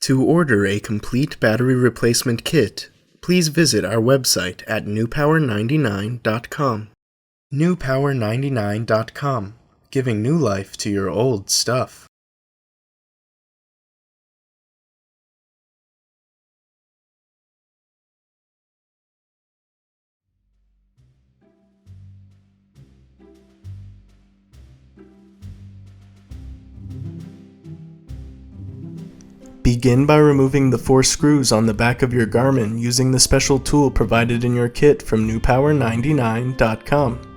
To order a complete battery replacement kit, please visit our website at newpower99.com. newpower99.com, giving new life to your old stuff. Begin by removing the 4 screws on the back of your Garmin using the special tool provided in your kit from newpower99.com.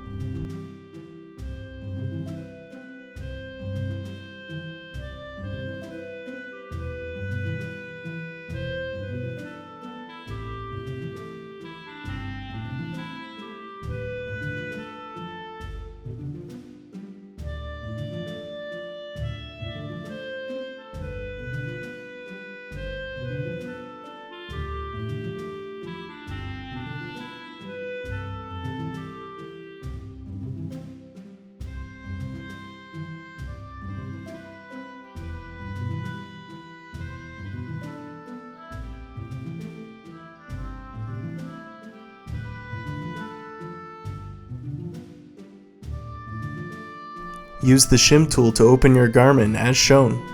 Use the shim tool to open your Garmin as shown.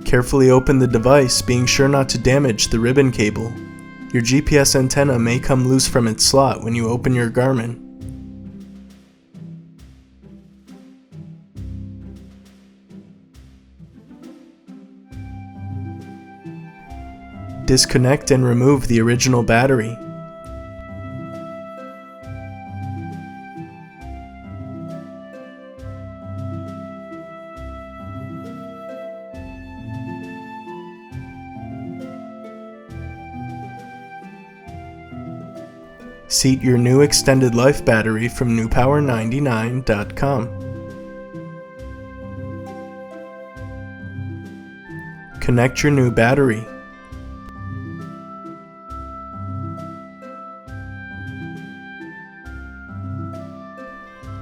Carefully open the device, being sure not to damage the ribbon cable. Your GPS antenna may come loose from its slot when you open your Garmin. Disconnect and remove the original battery. Seat your new extended life battery from newpower99.com. Connect your new battery.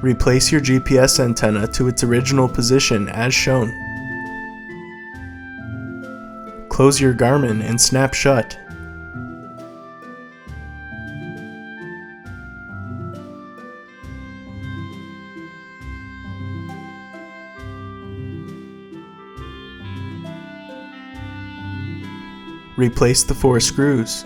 Replace your GPS antenna to its original position as shown. Close your Garmin and snap shut. Replace the 4 screws.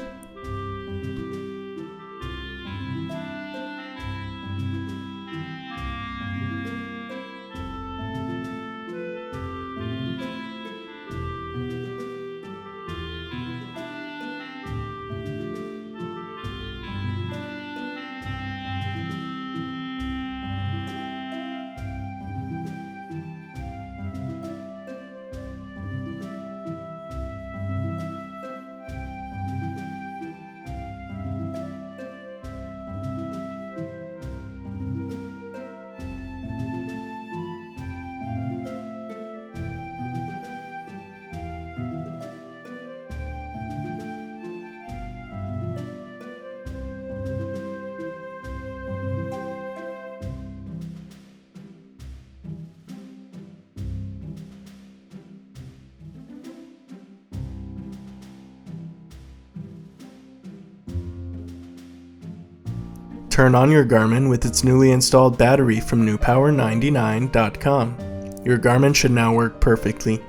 Turn on your Garmin with its newly installed battery from newpower99.com. Your Garmin should now work perfectly.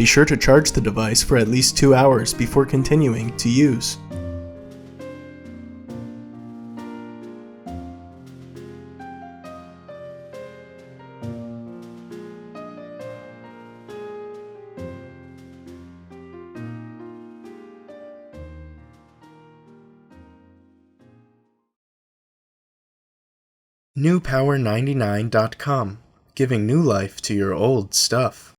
Be sure to charge the device for at least 2 hours before continuing to use. NewPower99.com, giving new life to your old stuff.